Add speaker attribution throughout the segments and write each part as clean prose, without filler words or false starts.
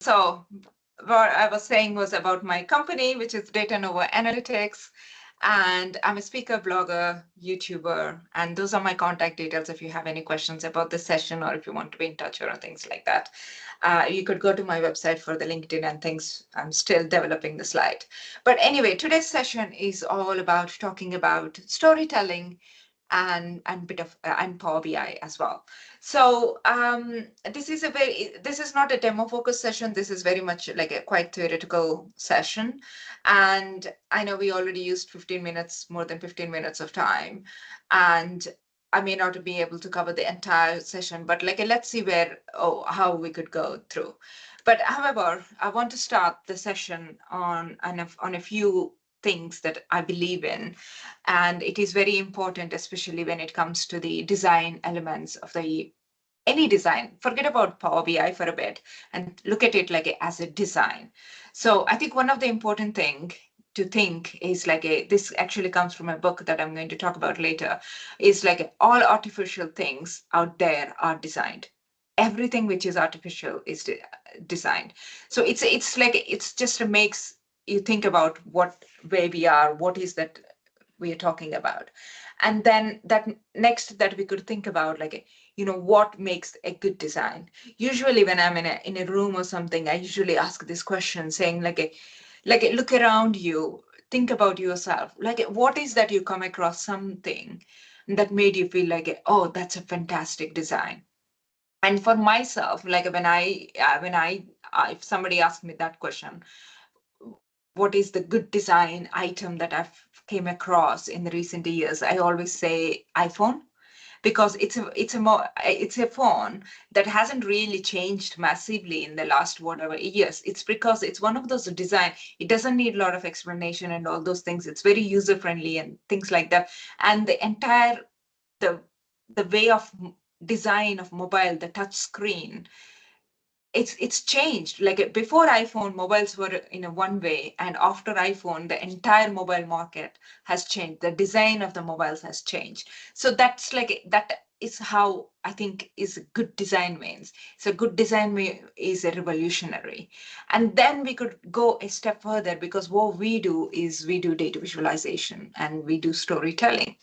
Speaker 1: So what I was saying was about my company, which is Data Nova Analytics. And I'm a speaker, blogger, YouTuber, and those are my contact details if you have any questions about this session or if you want to be in touch or things like that. You could go to my website for the LinkedIn and things. I'm still developing the slide. But anyway, today's session is all about talking about storytelling and bit of and Power BI as well. So this is not a demo focused session. This is very much like a quite theoretical session. And I know we already used 15 minutes, more than 15 minutes of time. And I may not be able to cover the entire session, but like let's see how we could go through. But however, I want to start the session on a few things that I believe in. And it is very important, especially when it comes to the design elements of any design. Forget about Power BI for a bit and look at it like as a design. So I think one of the important thing to think is this actually comes from a book that I'm going to talk about later, is like all artificial things out there are designed. Everything which is artificial is designed. So it's just makes you think about where we are, what is that we are talking about. And then that next that we could think about what makes a good design. Usually when I'm in a room or something, I usually ask this question saying look around you, think about yourself, what is that you come across something that made you feel oh, that's a fantastic design. And for myself, when I if somebody asked me that question, what is the good design item that I've came across in the recent years, I always say iPhone, because it's a phone that hasn't really changed massively in the last whatever years. It's because it's one of those design. It doesn't need a lot of explanation and all those things. It's very user friendly and things like that. And the entire the way of design of mobile, the touch screen, it's changed. Like before iPhone, mobiles were in a one way, and after iPhone, the entire mobile market has changed. The design of the mobiles has changed. So that is how I think is good design means. So good design is a revolutionary. And then we could go a step further, because what we do is we do data visualization and we do storytelling.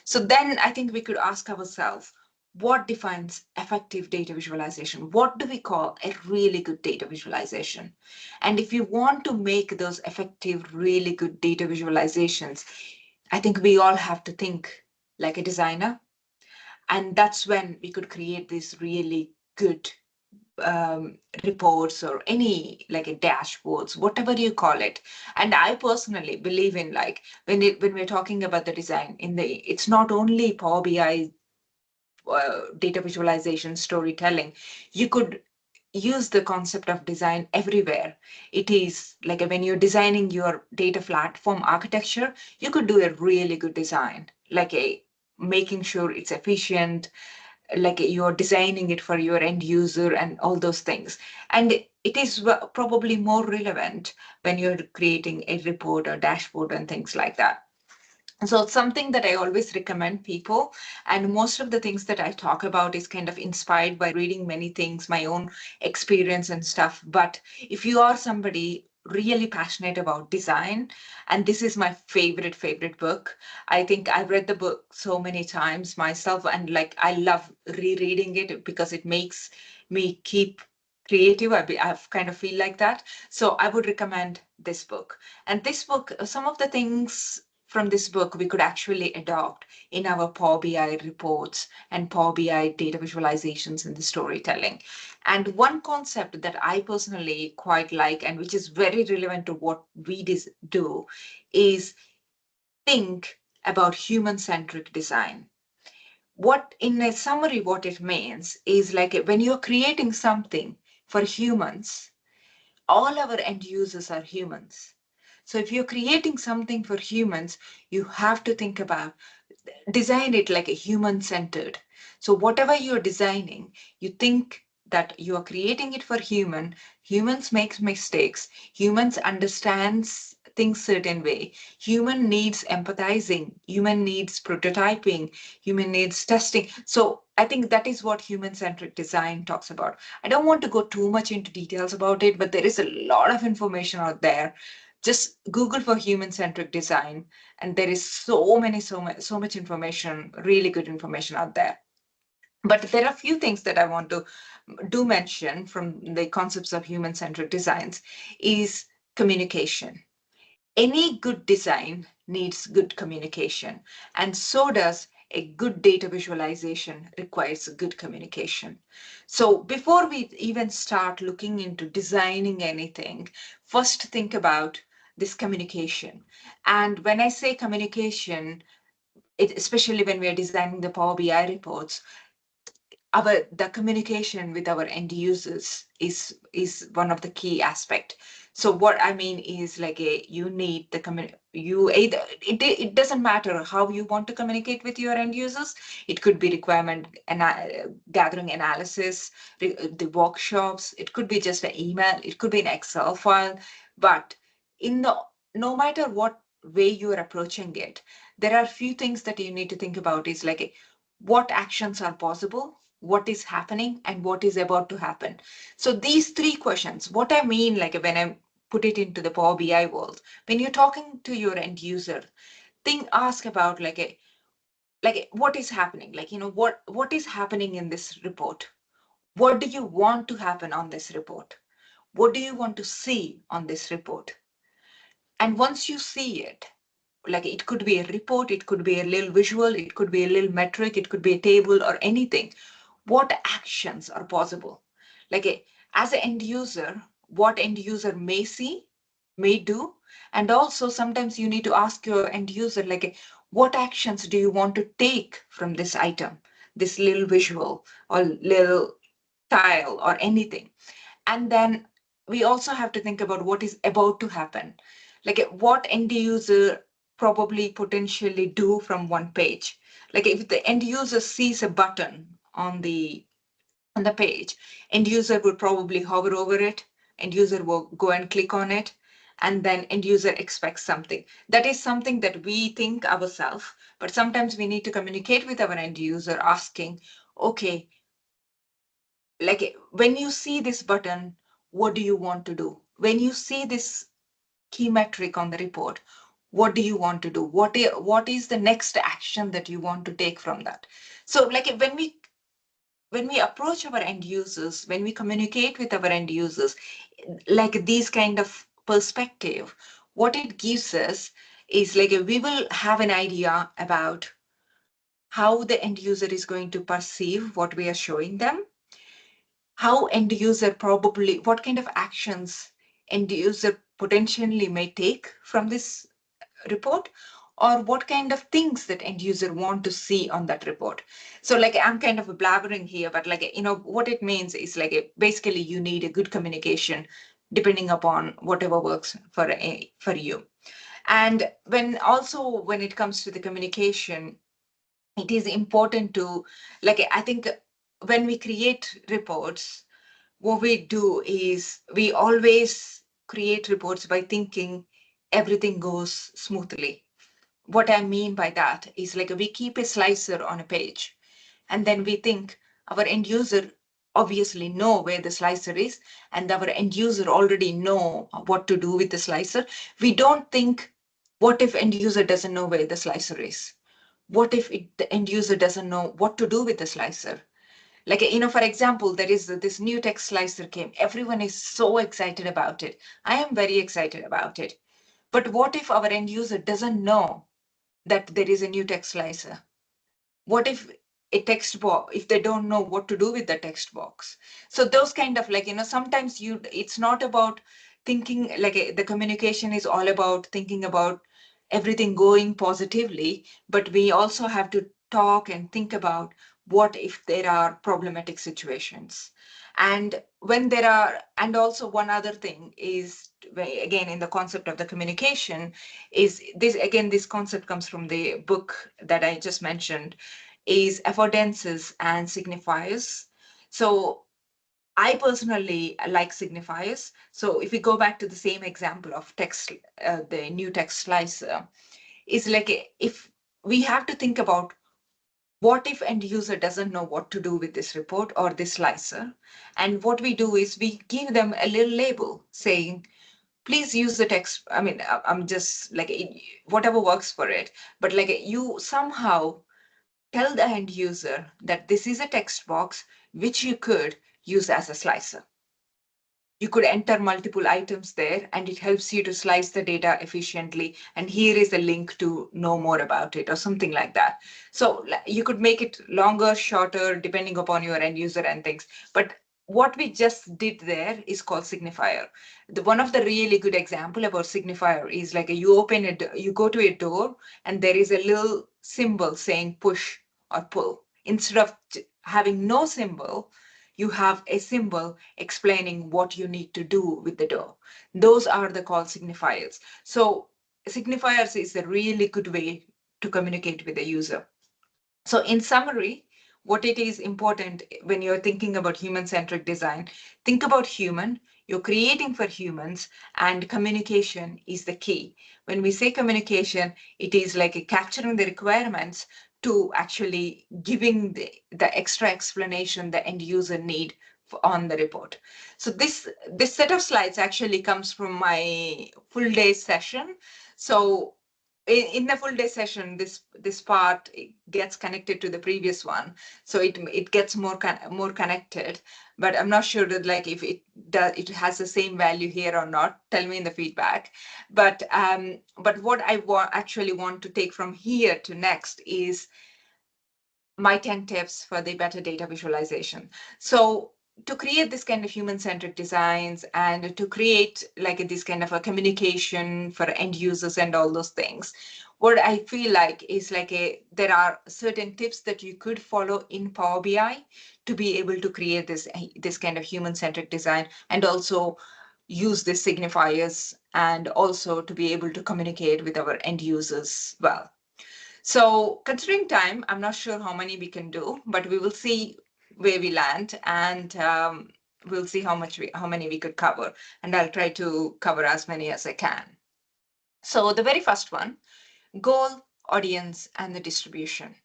Speaker 1: So then I think we could ask ourselves, what defines effective data visualization? What do we call a really good data visualization? And if you want to make those effective, really good data visualizations, I think we all have to think like a designer. And that's when we could create these really good reports or any like a dashboards, whatever you call it. And I personally believe in when we're talking about the design it's not only Power BI data visualization, storytelling. You could use the concept of design everywhere. It is like when you're designing your data platform architecture, you could do a really good design, making sure it's efficient, like you're designing it for your end user and all those things. And it is probably more relevant when you're creating a report or dashboard and things like that. So it's something that I always recommend people. And most of the things that I talk about is kind of inspired by reading many things, my own experience and stuff. But if you are somebody really passionate about design, and this is my favorite book. I think I've read the book so many times myself, and I love rereading it because it makes me keep creative. I've kind of feel like that. So I would recommend this book. And this book, some of the things from this book we could actually adopt in our Power BI reports and Power BI data visualizations and the storytelling. And one concept that I personally quite like, and which is very relevant to what we do, is think about human-centric design. What, in a summary, what it means is when you're creating something for humans, all our end users are humans. So if you're creating something for humans, you have to think about, design it like a human-centered. So whatever you're designing, you think that you are creating it for humans make mistakes, humans understands things certain way. Human needs empathizing, human needs prototyping, human needs testing. So I think that is what human-centric design talks about. I don't want to go too much into details about it, but there is a lot of information out there. Just Google for human-centric design, and there is so much information, really good information out there. But there are a few things that I want to do mention from the concepts of human-centric designs is communication. Any good design needs good communication, and so does a good data visualization requires good communication. So before we even start looking into designing anything, first think about this communication. And when I say communication, especially when we are designing the Power BI reports, the communication with our end users is one of the key aspect. So what I mean is like you need the you either it doesn't matter how you want to communicate with your end users. It could be requirement gathering analysis, the workshops. It could be just an email. It could be an Excel file. But in the no matter what way you are approaching it, there are a few things that you need to think about. Is like what actions are possible, what is happening, and what is about to happen. So these three questions, what I mean, like when I put it into the Power BI world, when you're talking to your end user, ask about what is happening, what is happening in this report? What do you want to happen on this report? What do you want to see on this report? And once you see it, like it could be a report, it could be a little visual, it could be a little metric, it could be a table or anything. What actions are possible? As an end user, what end user may see, may do, and also sometimes you need to ask your end user, what actions do you want to take from this item, this little visual or little tile or anything? And then we also have to think about what is about to happen. What end user probably potentially do from one page. If the end user sees a button on the page, end user would probably hover over it, end user will go and click on it, and then end user expects something. That is something that we think ourselves, but sometimes we need to communicate with our end user asking, okay, when you see this button, what do you want to do? When you see this key metric on the report, what do you want to do? What is the next action that you want to take from that? So when we approach our end users, when we communicate with our end users, like these kind of perspective, what it gives us is we will have an idea about how the end user is going to perceive what we are showing them, how end user probably, what kind of actions end user potentially may take from this report, or what kind of things that end user want to see on that report. So I'm kind of blabbering here, but what it means is basically you need a good communication depending upon whatever works for you. And when it comes to the communication, it is important to I think when we create reports, what we do is we always create reports by thinking everything goes smoothly. What I mean by that is we keep a slicer on a page, and then we think our end user obviously know where the slicer is, and our end user already know what to do with the slicer. We don't think, what if end user doesn't know where the slicer is? What if the end user doesn't know what to do with the slicer? For example, there is this new text slicer came. Everyone is so excited about it. I am very excited about it. But what if our end user doesn't know that there is a new text slicer? What if a text box, if they don't know what to do with the text box? So those kind of sometimes it's not about thinking the communication is all about thinking about everything going positively, but we also have to talk and think about what if there are problematic situations. And when there are, and also one other thing is, again, in the concept of the communication, is this, again, this concept comes from the book that I just mentioned, is affordances and signifiers. So I personally like signifiers. So if we go back to the same example of text, the new text slicer, is like if we have to think about what if end user doesn't know what to do with this report or this slicer, and what we do is we give them a little label saying, please use the text. I mean, I'm just like whatever works for it, but like you somehow tell the end user that this is a text box which you could use as a slicer. You could enter multiple items there and it helps you to slice the data efficiently. And here is a link to know more about it or something like that. So you could make it longer, shorter, depending upon your end user and things. But what we just did there is called signifier. One of the really good example about signifier is like you open it, you go to a door and there is a little symbol saying push or pull. Instead of having no symbol, you have a symbol explaining what you need to do with the door. Those are the call signifiers. So signifiers is a really good way to communicate with the user. So in summary, what it is important when you're thinking about human-centric design, think about human, you're creating for humans, and communication is the key. When we say communication, it is like capturing the requirements to actually giving the extra explanation the end user need on the report. So this set of slides actually comes from my full day session. So in the full day session, this part gets connected to the previous one, so it gets more connected. But I'm not sure that like if it has the same value here or not. Tell me in the feedback. But what I actually want to take from here to next is my 10 tips for the better data visualization. So to create this kind of human-centric designs and to create like this kind of a communication for end users and all those things, what I feel like is like there are certain tips that you could follow in Power BI to be able to create this kind of human-centric design and also use the signifiers and also to be able to communicate with our end users well. So considering time, I'm not sure how many we can do, but we will see where we land, and we'll see how many we could cover, and I'll try to cover as many as I can. So the very first one, goal, audience, and the distribution.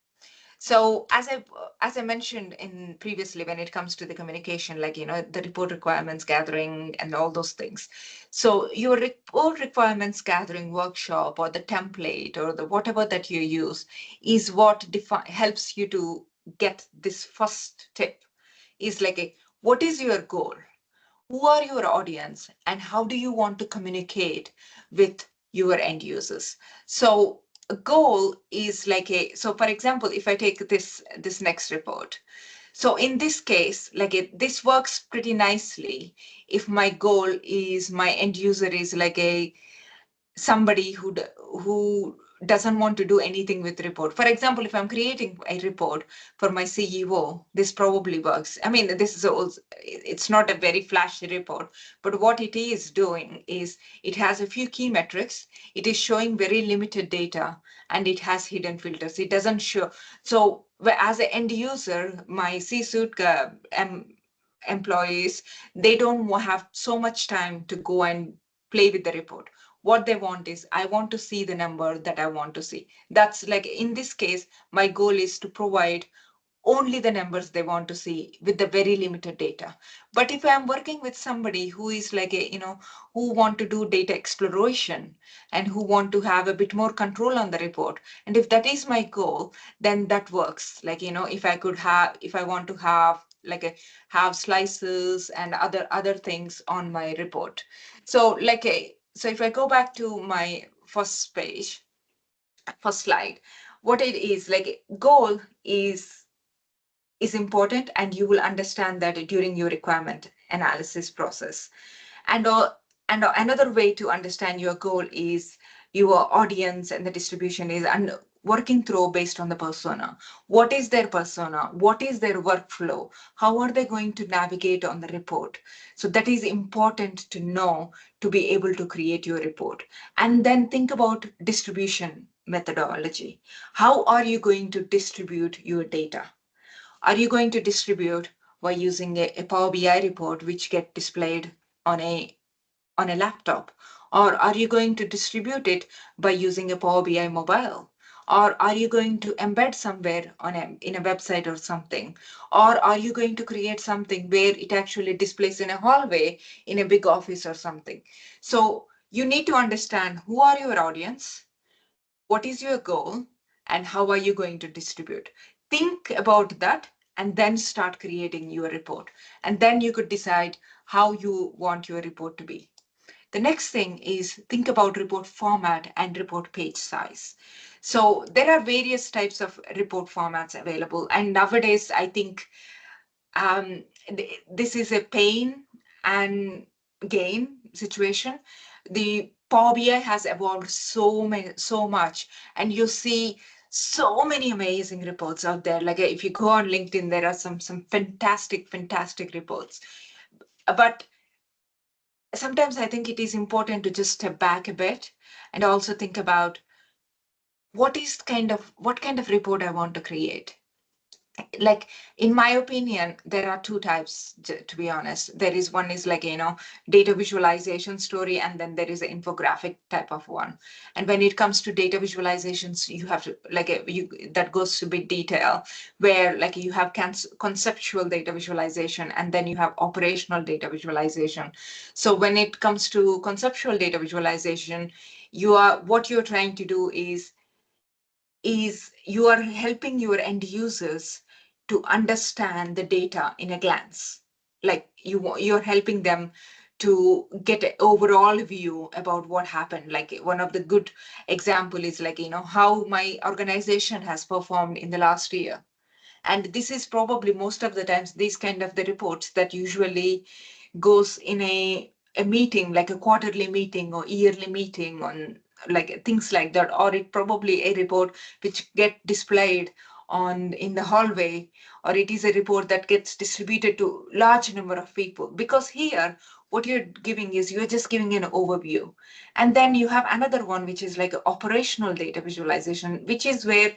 Speaker 1: So as I mentioned in previously, when it comes to the communication, like the report requirements gathering and all those things. So your report requirements gathering workshop or the template or the whatever that you use is what helps you to get this first tip. Is like what is your goal? Who are your audience and how do you want to communicate with your end users? So a goal is like so for example, if I take this next report, so in this case, like this works pretty nicely if my goal is my end user is like somebody who doesn't want to do anything with report. For example, if I'm creating a report for my CEO, this probably works. I mean, this is also, it's not a very flashy report, but what it is doing is it has a few key metrics. It is showing very limited data and it has hidden filters. It doesn't show. So as an end user, my C-suite employees, they don't have so much time to go and play with the report. What they want is, I want to see the number that I want to see. That's like in this case, my goal is to provide only the numbers they want to see with the very limited data. But if I'm working with somebody who is like who want to do data exploration and who want to have a bit more control on the report, and if that is my goal, then that works. Like if I want to have like have slices and other things on my report. So so if I go back to my first page, first slide, what it is like goal is important, and you will understand that during your requirement analysis process. And, and another way to understand your goal is your audience and the distribution is and working through based on the persona. What is their persona? What is their workflow? How are they going to navigate on the report? So that is important to know to be able to create your report. And then think about distribution methodology. How are you going to distribute your data? Are you going to distribute by using a Power BI report which get displayed on a laptop? Or are you going to distribute it by using a Power BI mobile? Or are you going to embed somewhere in a website or something? Or are you going to create something where it actually displays in a hallway in a big office or something? So you need to understand who are your audience, what is your goal, and how are you going to distribute. Think about that and then start creating your report. And then you could decide how you want your report to be. The next thing is think about report format and report page size. So there are various types of report formats available. And nowadays, I think this is a pain and gain situation. The Power BI has evolved so much, and you see so many amazing reports out there. Like if you go on LinkedIn, there are some fantastic reports. But sometimes I think it is important to just step back a bit and also think about what kind of report I want to create. Like in my opinion, there are two types, to be honest. There is one is like, data visualization story, and then there is an infographic type of one. And when it comes to data visualizations, you have to that goes to big detail, where like you have conceptual data visualization and then you have operational data visualization. So when it comes to conceptual data visualization, what you're trying to do is you are helping your end users to understand the data in a glance. Like you're helping them to get an overall view about what happened. Like one of the good example is like, how my organization has performed in the last year. And this is probably most of the times these kind of the reports that usually goes in a meeting, like a quarterly meeting or yearly meeting on like things like that, or it probably a report which get displayed on in the hallway, or it is a report that gets distributed to large number of people. Because here what you're giving is you're just giving an overview. And then you have another one which is like operational data visualization, which is where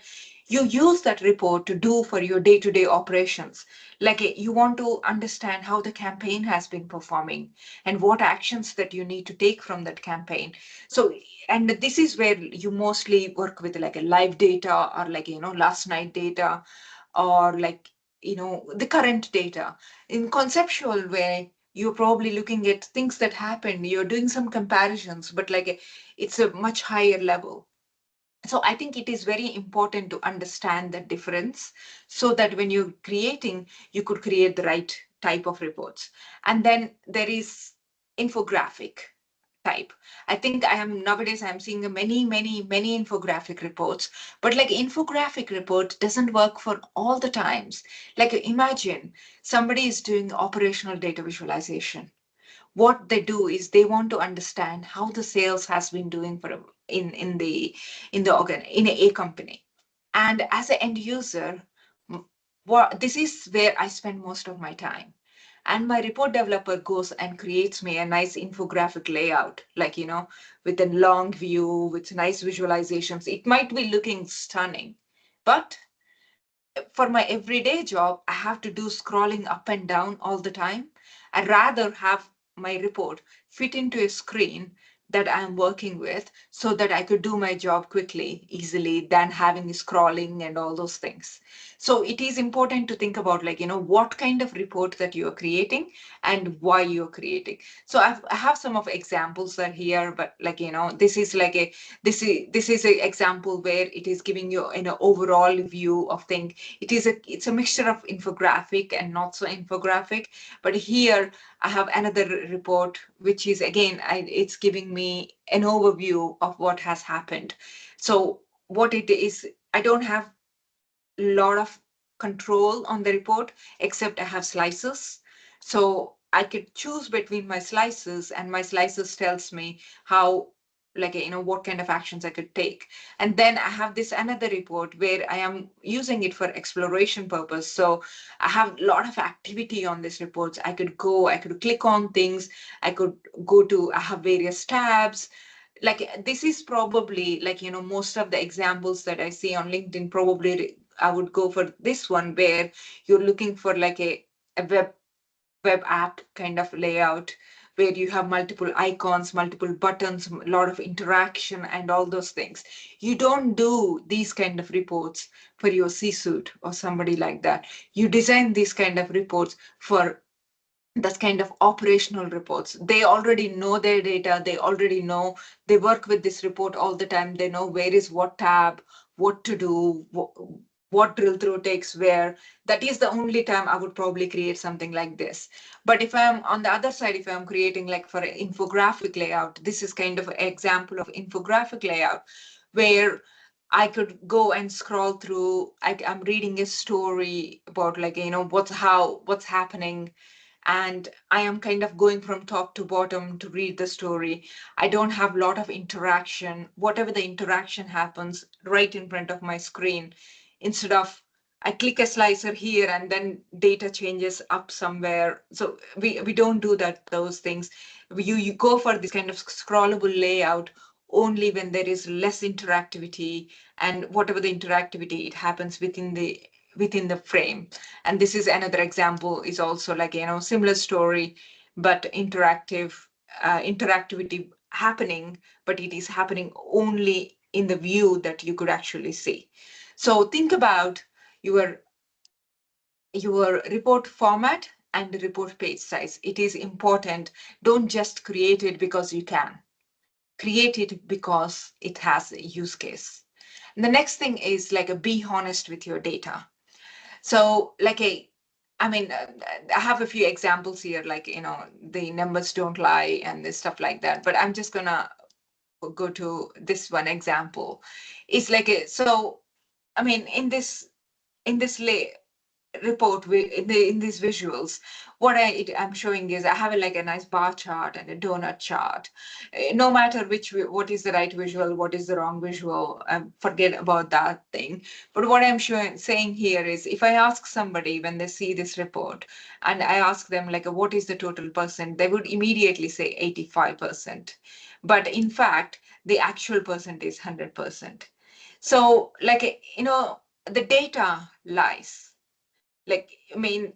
Speaker 1: you use that report to do for your day-to-day operations. Like you want to understand how the campaign has been performing and what actions that you need to take from that campaign. So, and this is where you mostly work with like a live data or like, last night data, or like, the current data. In conceptual way, you're probably looking at things that happened, you're doing some comparisons, but like it's a much higher level. So I think it is very important to understand the difference so that when you're creating, you could create the right type of reports. And then there is infographic type. I think nowadays I'm seeing many infographic reports, but like infographic report doesn't work for all the times. Like imagine somebody is doing operational data visualization. What they do is they want to understand how the sales has been doing for in a company. And as an end user, this is where I spend most of my time. And my report developer goes and creates me a nice infographic layout, like, with a long view, with nice visualizations. It might be looking stunning, but for my everyday job, I have to do scrolling up and down all the time. I'd rather have my report fit into a screen that I'm working with so that I could do my job quickly, easily, than having scrolling and all those things. So it is important to think about like, what kind of report that you're creating and why you're creating. So I have some of examples that here, but like, this is like this is an example where it is giving you an overall view of things. It's a mixture of infographic and not so infographic. But here I have another report, which is again, it's giving me an overview of what has happened. So what it is, I don't have a lot of control on the report, except I have slices. So I could choose between my slices, and my slices tells me how, like, what kind of actions I could take. And then I have this another report where I am using it for exploration purpose. So I have a lot of activity on this report. I could click on things. I have various tabs. Like this is probably like, most of the examples that I see on LinkedIn, probably I would go for this one where you're looking for like a web app kind of layout where you have multiple icons, multiple buttons, a lot of interaction and all those things. You don't do these kind of reports for your C-suite or somebody like that. You design these kind of reports for that's kind of operational reports. They already know their data. They already know, they work with this report all the time. They know where is what tab, what to do, what drill through takes where. That is the only time I would probably create something like this. But if I'm on the other side, if I'm creating like for an infographic layout, this is kind of an example of infographic layout where I could go and scroll through. I'm reading a story about like, what's happening, and I am kind of going from top to bottom to read the story. I don't have a lot of interaction. Whatever the interaction happens right in front of my screen, instead of I click a slicer here and then data changes up somewhere. So we don't do those things. You go for this kind of scrollable layout only when there is less interactivity, and whatever the interactivity, it happens within the frame. And this is another example, is also like, similar story, but interactivity happening, but it is happening only in the view that you could actually see. So think about your report format and the report page size. It is important. Don't just create it because you can. Create it because it has a use case. And the next thing is like be honest with your data. So I have a few examples here, like, the numbers don't lie and this stuff like that, but I'm just gonna go to this one example. It's like so, I mean, in this report in these visuals, what I'm showing is I have like a nice bar chart and a donut chart. No matter what is the right visual, what is the wrong visual, forget about that thing. But what I'm saying here is, if I ask somebody when they see this report and I ask them like what is the total percent, they would immediately say 85%. But in fact, the actual percent is 100%. So the data lies. Like, I mean,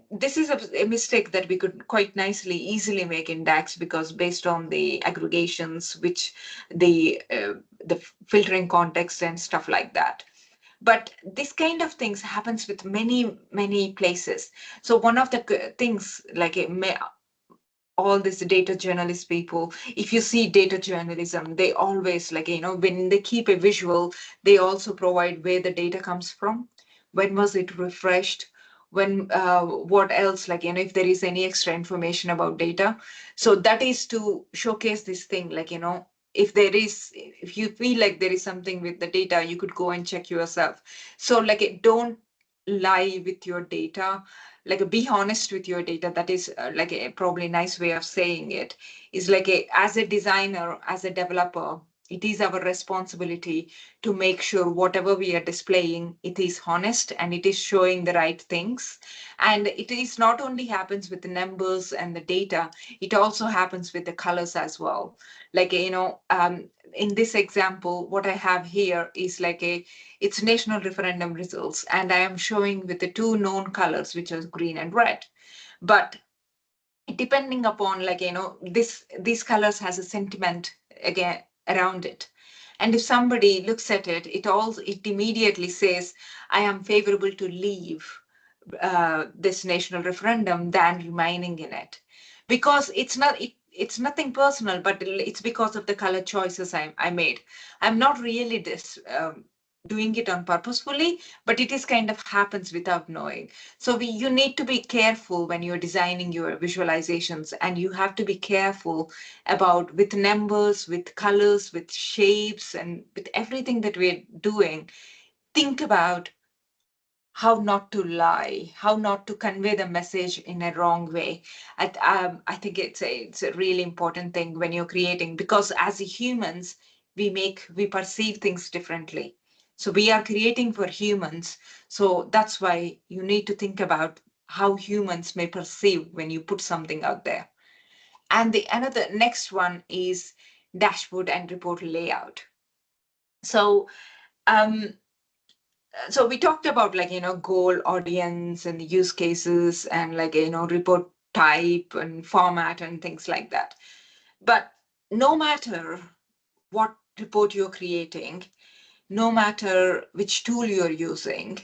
Speaker 1: this is a mistake that we could quite easily make in DAX, because based on the aggregations, which the filtering context and stuff like that. But this kind of things happens with many places. So one of the things, like all these data journalist people, if you see data journalism, they always when they keep a visual, they also provide where the data comes from, when was it refreshed, when what else, if there is any extra information about data. So that is to showcase this thing, if you feel like there is something with the data, you could go and check yourself. So don't lie with your data, be honest with your data. That is like a probably nice way of saying it, is as a designer, as a developer, it is our responsibility to make sure whatever we are displaying, it is honest and it is showing the right things. And it is not only happens with the numbers and the data, it also happens with the colors as well. In this example, what I have here is it's national referendum results, and I am showing with the two known colors, which are green and red. But depending upon these colors has a sentiment again around it. And if somebody looks at it, it immediately says, I am favorable to leave this national referendum than remaining in it, because it's nothing personal, but it's because of the color choices I made. I'm not really doing it on purposefully, but it is kind of happens without knowing. So you need to be careful when you're designing your visualizations, and you have to be careful about with numbers, with colors, with shapes, and with everything that we're doing. Think about how not to lie, how not to convey the message in a wrong way. I think it's a really important thing when you're creating, because as humans, we perceive things differently. So we are creating for humans. So that's why you need to think about how humans may perceive when you put something out there. And the another next one is dashboard and report layout. So um, So we talked about goal, audience, and use cases, and report type and format and things like that. But no matter what report you're creating, no matter which tool you're using,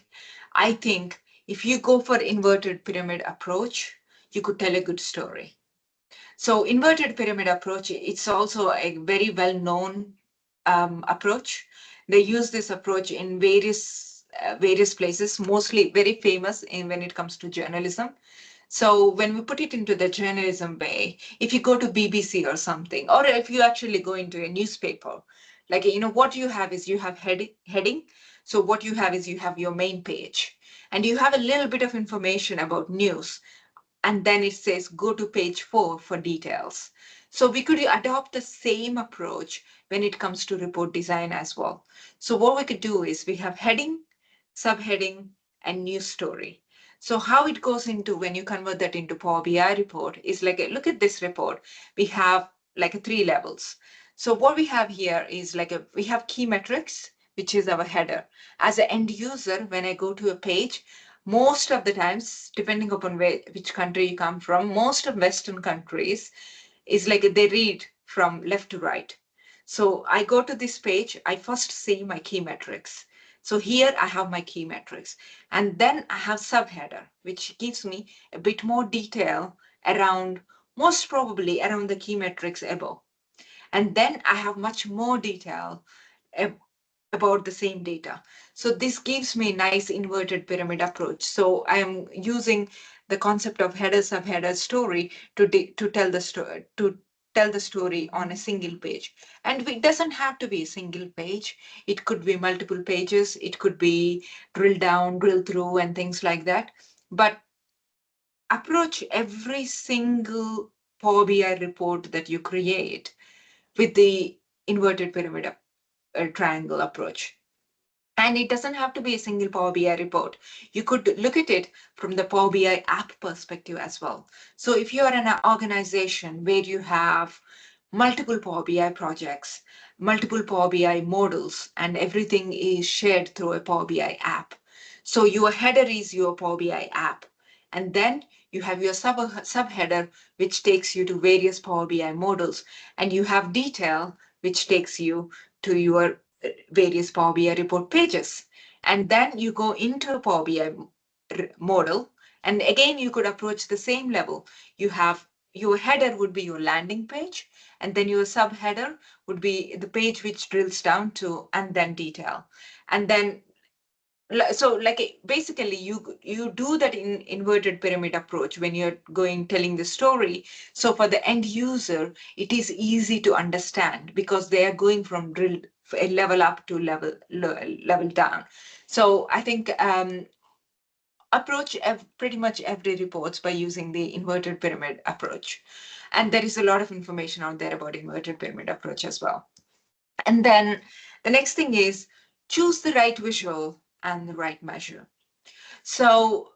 Speaker 1: I think if you go for inverted pyramid approach, you could tell a good story. So inverted pyramid approach, it's also a very well-known approach. They use this approach in various places, mostly very famous in when it comes to journalism. So when we put it into the journalism way, if you go to BBC or something, or if you actually go into a newspaper, what you have is you have heading. So what you have is you have your main page, and you have a little bit of information about news, and then it says go to page 4 for details. So we could adopt the same approach when it comes to report design as well. So what we could do is we have heading, subheading, and news story. So how it goes into when you convert that into Power BI report is look at this report. We have three levels. So what we have here is we have key metrics, which is our header. As an end user, when I go to a page, most of the times, depending upon which country you come from, most of Western countries is they read from left to right. So I go to this page, I first see my key metrics. So here I have my key metrics, and then I have subheader, which gives me a bit more detail around, most probably around the key metrics above. And then I have much more detail about the same data. So this gives me a nice inverted pyramid approach. So I am using the concept of header, subheader, story to tell the story, on a single page. And it doesn't have to be a single page. It could be multiple pages. It could be drill down, drill through, and things like that. But approach every single Power BI report that you create with the inverted pyramid triangle approach. And it doesn't have to be a single Power BI report. You could look at it from the Power BI app perspective as well. So if you are in an organization where you have multiple Power BI projects, multiple Power BI models, and everything is shared through a Power BI app. So your header is your Power BI app. And then you have your subheader, which takes you to various Power BI models. And you have detail, which takes you to your various Power BI report pages. And then you go into a Power BI model. And again, you could approach the same level. You have your header would be your landing page, and then your subheader would be the page which drills down to, and then detail. And then so basically you do that in inverted pyramid approach when you're telling the story. So for the end user, it is easy to understand because they are going from a level up to level down. So I think approach pretty much every reports by using the inverted pyramid approach. And there is a lot of information out there about inverted pyramid approach as well. And then the next thing is choose the right visual and the right measure. So,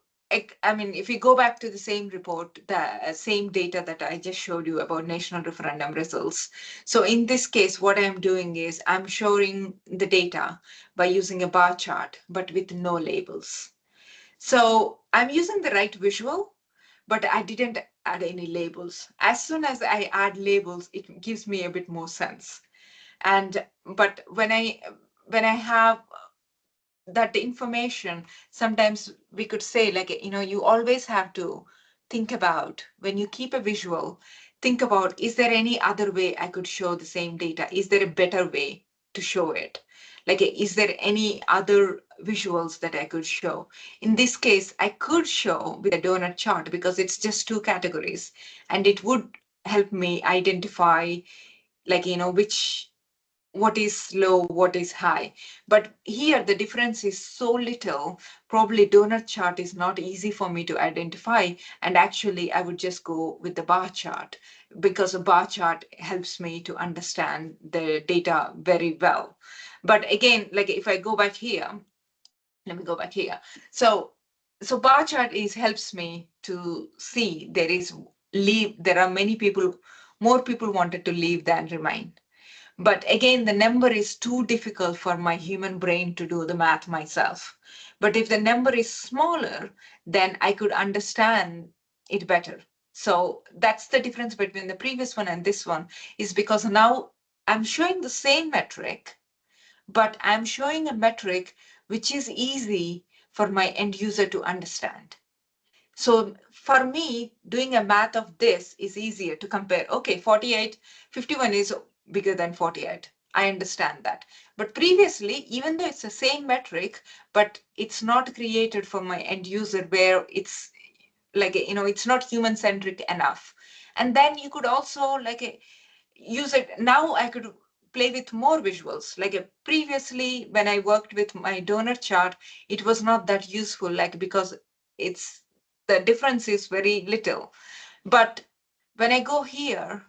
Speaker 1: I mean, if you go back to the same report, the same data that I just showed you about national referendum results. So in this case, what I'm doing is I'm showing the data by using a bar chart, but with no labels. So I'm using the right visual, but I didn't add any labels. As soon as I add labels, it gives me a bit more sense. But when I have that information, sometimes we could say you always have to think about when you keep a visual, think about, is there any other way I could show the same data? Is there a better way to show it? Is there any other visuals that I could show? In this case, I could show with a donut chart because it's just two categories, and it would help me identify which what is low, what is high. But here the difference is so little, probably donut chart is not easy for me to identify. And actually I would just go with the bar chart because a bar chart helps me to understand the data very well. But again, if I go back here, let me go back here. So bar chart helps me to see there are many people, more people wanted to leave than remain. But again, the number is too difficult for my human brain to do the math myself. But if the number is smaller, then I could understand it better. So that's the difference between the previous one and this one, is because now I'm showing the same metric, but I'm showing a metric which is easy for my end user to understand. So for me, doing a math of this is easier to compare. Okay, 48, 51 is bigger than 48. I understand that. But previously, even though it's the same metric, but it's not created for my end user where it's like, it's not human centric enough. And then you could also use it. Now I could play with more visuals. Previously, when I worked with my donor chart, it was not that useful, because it's the difference is very little. But when I go here,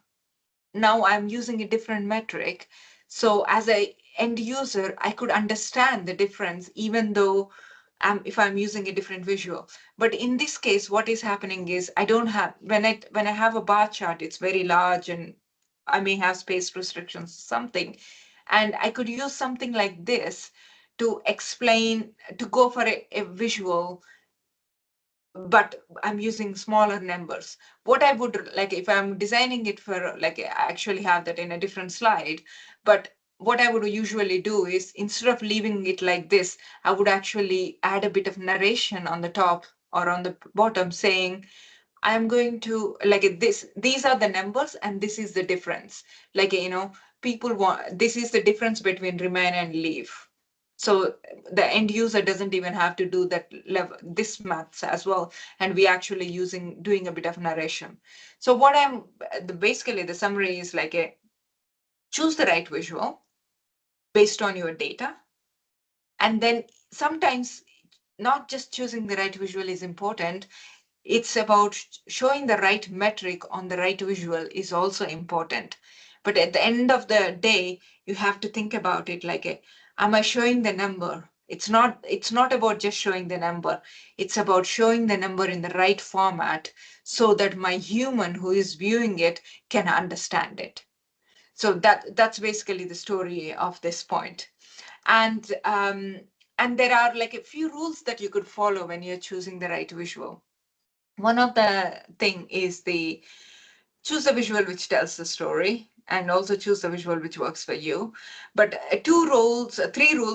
Speaker 1: now I'm using a different metric. So as a end user, I could understand the difference, even though if I'm using a different visual. But in this case, what is happening is I don't have, when I have a bar chart, it's very large and I may have space restrictions, something. And I could use something like this to explain, to go for a visual, but I'm using smaller numbers. What I would like, if I'm designing it for, I actually have that in a different slide, but what I would usually do is, instead of leaving it like this, I would actually add a bit of narration on the top or on the bottom saying, I'm going to these are the numbers and this is the difference. People want, this is the difference between remain and leave. So the end user doesn't even have to do that level, this maths as well. And we actually doing a bit of narration. So what basically the summary is choose the right visual based on your data. And then sometimes not just choosing the right visual is important. It's about showing the right metric on the right visual is also important. But at the end of the day, you have to think about it am I showing the number? It's not about just showing the number. It's about showing the number in the right format so that my human who is viewing it can understand it. So that's basically the story of this point. And there are a few rules that you could follow when you're choosing the right visual. One of the thing is choose a visual which tells the story, and also choose a visual which works for you. But three rules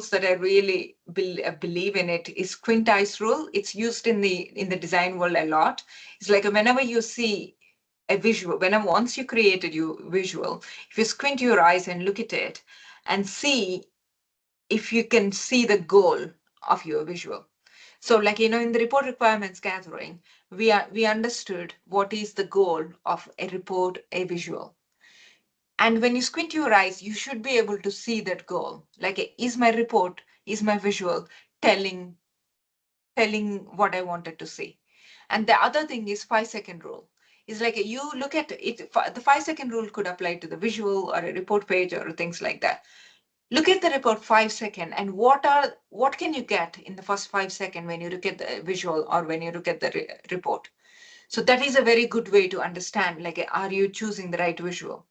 Speaker 1: that I really believe in it is quintiles rule. It's used in the design world a lot. It's whenever you see a visual, once you created your visual, if you squint your eyes and look at it and see if you can see the goal of your visual. So in the report requirements gathering, we understood what is the goal of a report, a visual. And when you squint your eyes, you should be able to see that goal. Is my report, is my visual telling what I wanted to see? And the other thing is 5-second rule. Is you look at it, the 5-second rule could apply to the visual or a report page or things like that. Look at the report 5 seconds and what can you get in the first 5 seconds when you look at the visual or when you look at the report. So that is a very good way to understand, are you choosing the right visual?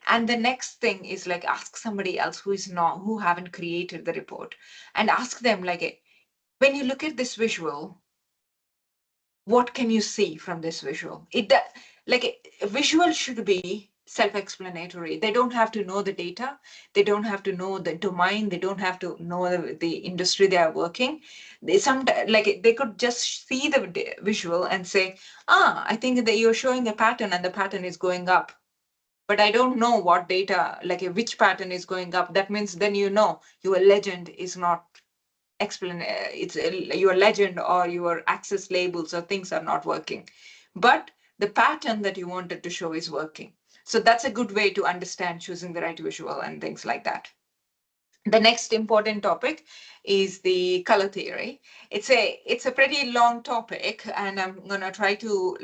Speaker 1: And the next thing is ask somebody else who haven't created the report, and ask them when you look at this visual, what can you see from this visual? A visual should be self-explanatory. They don't have to know the data. They don't have to know the domain. They don't have to know the industry they are working. They could just see the visual and say, I think that you're showing a pattern and the pattern is going up. But I don't know what data, which pattern is going up. That means then your legend is not your legend or your access labels or things are not working, but the pattern that you wanted to show is working. So that's a good way to understand choosing the right visual and things like that. The next important topic is the color theory. It's a pretty long topic, and I'm gonna try to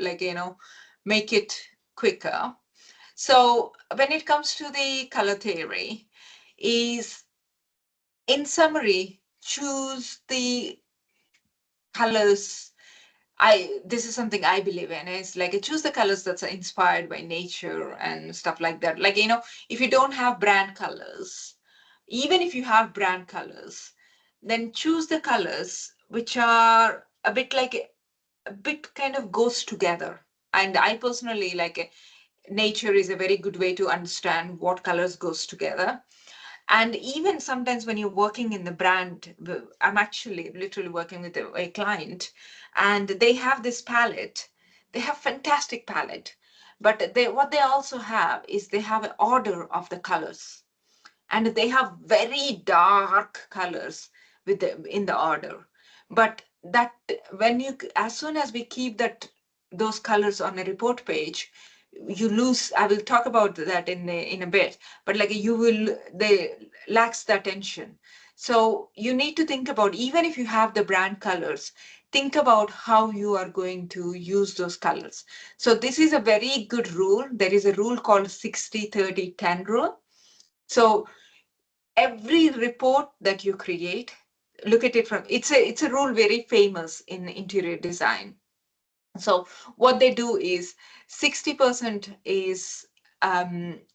Speaker 1: make it quicker. So when it comes to the color theory, is in summary, choose the colors. this is something I believe in. It's like choose the colors that's inspired by nature and stuff like that. Like, if you don't have brand colors, even if you have brand colors, then choose the colors which are a bit a bit kind of goes together. And I personally nature is a very good way to understand what colors goes together. And even sometimes when you're working in the brand, I'm actually literally working with a client, and they have this palette. They have fantastic palette, but what they also have is they have an order of the colors, and they have very dark colors in the order. But that when you as soon as we keep those colors on a report page, you lose. I will talk about that in a bit, but you will they lacks the attention. So you need to think about, even if you have the brand colors, think about how you are going to use those colors. So this is a very good rule. There is a rule called 60-30-10 rule. So every report that you create, look at it from, it's a rule very famous in interior design. So what they do is 60% is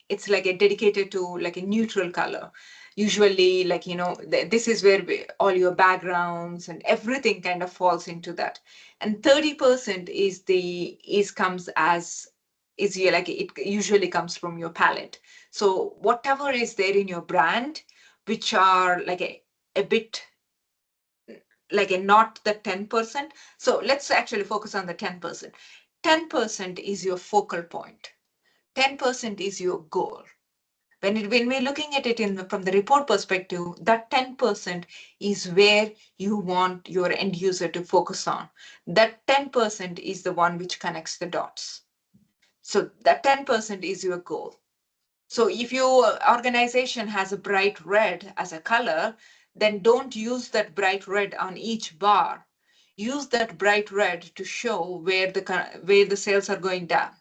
Speaker 1: it's like a dedicated to like a neutral color. Usually, this is where all your backgrounds and everything kind of falls into that. And 30% is comes as is your, like it usually comes from your palette. So whatever is there in your brand, which are a bit not the 10%. So let's actually focus on the 10%. 10% is your focal point. 10% is your goal. When we're looking at it from the report perspective, that 10% is where you want your end user to focus on. That 10% is the one which connects the dots. So that 10% is your goal. So if your organization has a bright red as a color, then don't use that bright red on each bar. Use that bright red to show where the sales are going down.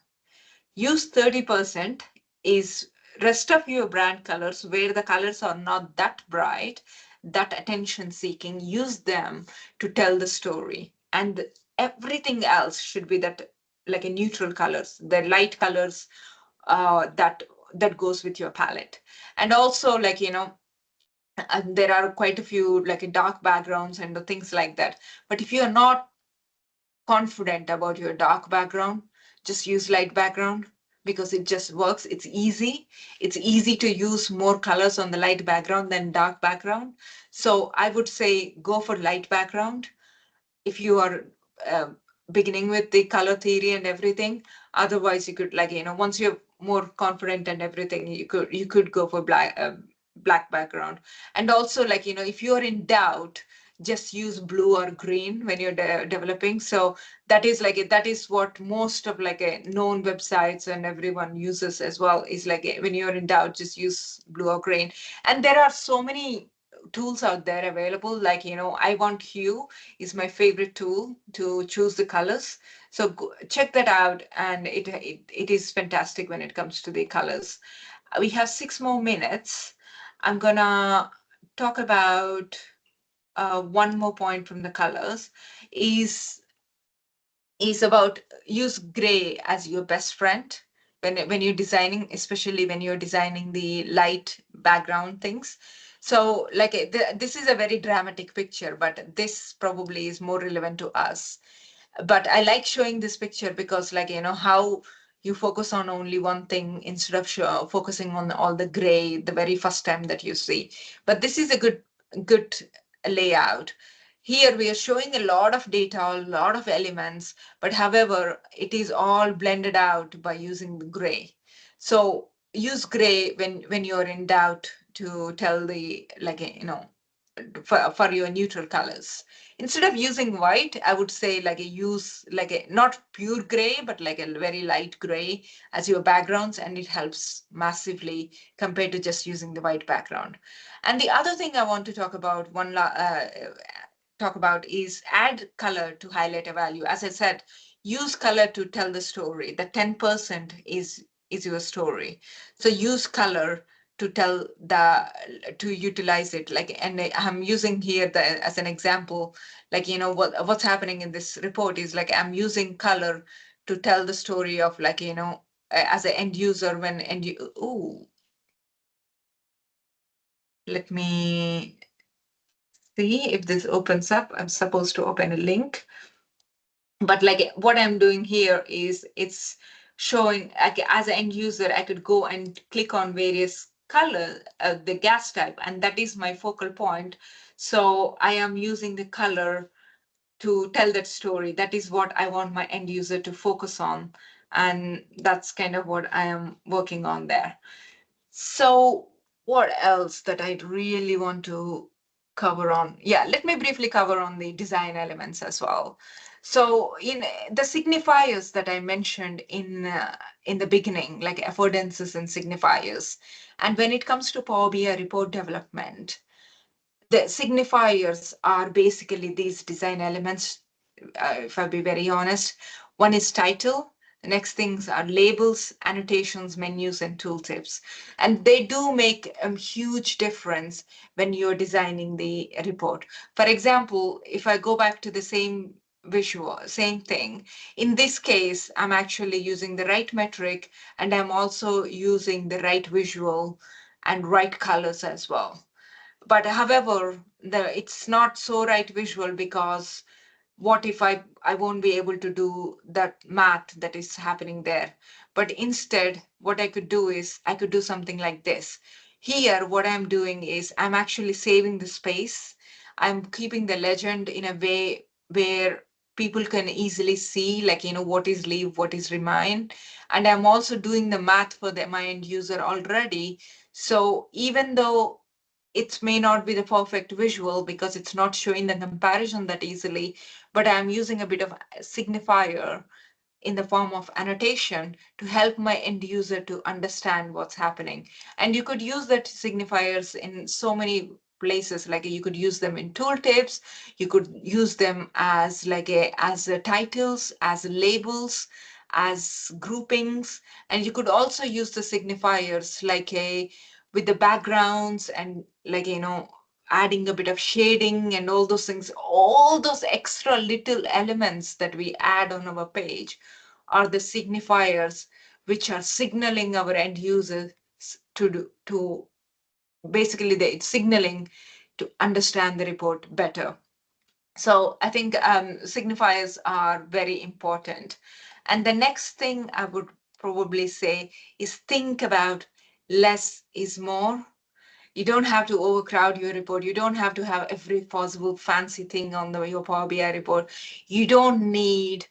Speaker 1: Use 30% is rest of your brand colors where the colors are not that bright, that attention seeking. Use them to tell the story. And everything else should be that like a neutral colors, the light colors that goes with your palette. And also there are quite a few dark backgrounds and the things like that. But if you're not confident about your dark background, just use light background, because it just works. It's easy to use more colors on the light background than dark background. So I would say go for light background if you are uh, beginning with the color theory and everything. Otherwise you could once you're more confident and everything, you could go for black background. And also if you're in doubt, just use blue or green when you're developing. So that is what most of a known websites and everyone uses as well, is when you're in doubt, just use blue or green. And there are so many tools out there available, I Want Hue is my favorite tool to choose the colors. So check that out, and it is fantastic when it comes to the colors. We have 6 more minutes. I'm gonna talk about one more point from the colors. Is about use gray as your best friend when you're designing, especially when you're designing the light background things. So this is a very dramatic picture, but this probably is more relevant to us. But I like showing this picture because how you focus on only one thing instead of focusing on all the gray the very first time that you see. But this is a good layout. Here we are showing a lot of data, a lot of elements, but however, it is all blended out by using the gray. So use gray when you're in doubt to tell the for your neutral colors. Instead of using white, I would say use not pure gray, but a very light gray as your backgrounds, and it helps massively compared to just using the white background. And the other thing I want to talk about is add color to highlight a value. As I said, use color to tell the story. The 10% is your story. So use color to utilize it. Like, and I'm using here as an example, like, what's happening in this report is like, I'm using color to tell the story of, like, as an end user, ooh, let me see if this opens up. I'm supposed to open a link. But like, what I'm doing here is it's showing, like, as an end user, I could go and click on various color, the gas type, and that is my focal point. So I am using the color to tell that story. That is what I want my end user to focus on. And that's kind of what I am working on there. So what else that I'd really want to cover on? Yeah, let me briefly cover on the design elements as well. So in the signifiers that I mentioned in the beginning, like affordances and signifiers, and when it comes to Power BI report development, the signifiers are basically these design elements, if I be very honest. One is title. The next things are labels, annotations, menus, and tooltips. And they do make a huge difference when you're designing the report. For example, if I go back to the same visual, same thing, in this case, I'm actually using the right metric, and I'm also using the right visual and right colors as well. But however, it's not so right visual, because what if I won't be able to do that math that is happening there? But instead, what I could do is I could do something like this. Here, what I'm doing is I'm actually saving the space. I'm keeping the legend in a way where people can easily see, like, what is leave, what is remain. And I'm also doing the math for my end user already. So even though it may not be the perfect visual because it's not showing the comparison that easily, but I'm using a bit of a signifier in the form of annotation to help my end user to understand what's happening. And you could use that signifiers in so many places. Like, you could use them in tooltips, you could use them as titles, as labels, as groupings, and you could also use the signifiers with the backgrounds, and adding a bit of shading and all those things. All those extra little elements that we add on our page are the signifiers which are signaling our end users to basically, the signaling to understand the report better. So I think signifiers are very important. And the next thing I would probably say is think about less is more. You don't have to overcrowd your report. You don't have to have every possible fancy thing on your Power BI report. You don't need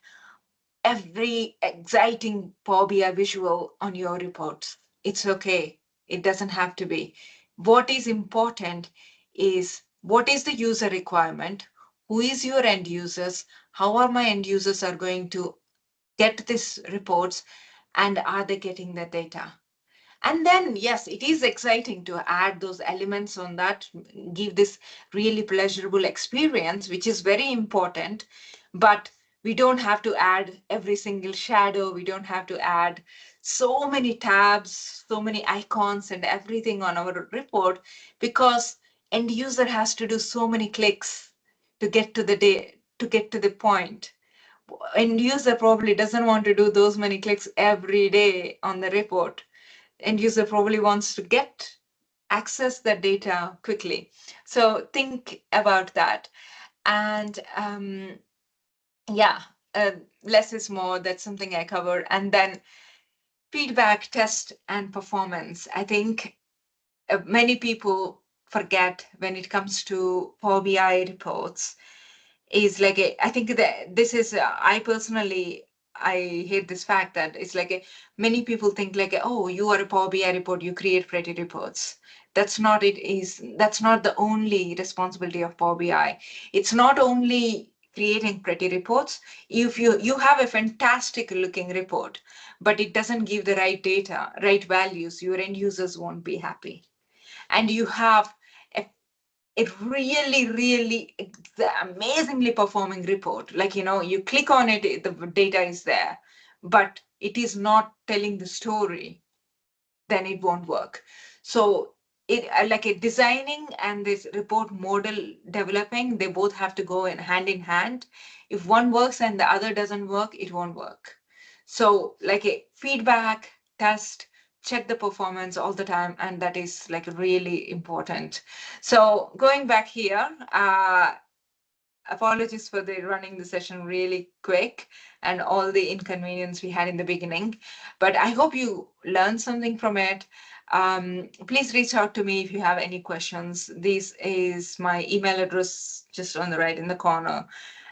Speaker 1: every exciting Power BI visual on your reports. It's okay. It doesn't have to be. What is important is, what is the user requirement? Who is your end users? How are my end users are going to get these reports? And are they getting the data? And then, yes, it is exciting to add those elements on that, give this really pleasurable experience, which is very important. But we don't have to add every single shadow. We don't have to add so many tabs, so many icons and everything on our report, because end user has to do so many clicks to get to to get to the point. End user probably doesn't want to do those many clicks every day on the report. End user probably wants to access the data quickly. So think about that. And yeah, less is more. That's something I covered. And then feedback, test, and performance. I think many people forget when it comes to Power BI reports is like I think that this is I personally I hate this fact that it's many people think oh, you are a Power BI report, you create pretty reports. That's not it. That's not the only responsibility of Power BI. It's not only creating pretty reports. If you have a fantastic looking report, but it doesn't give the right data, right values, your end users won't be happy. And you have a it really, really amazingly performing report. You click on it, the data is there, but it is not telling the story, then it won't work. So it like a designing and this report model developing, they both have to go in hand. If one works and the other doesn't work, it won't work. So like a feedback, test, check the performance all the time, and that is like really important. So going back here, apologies for the running the session really quick and all the inconvenience we had in the beginning, but I hope you learned something from it. Please reach out to me if you have any questions. This is my email address just on the right in the corner.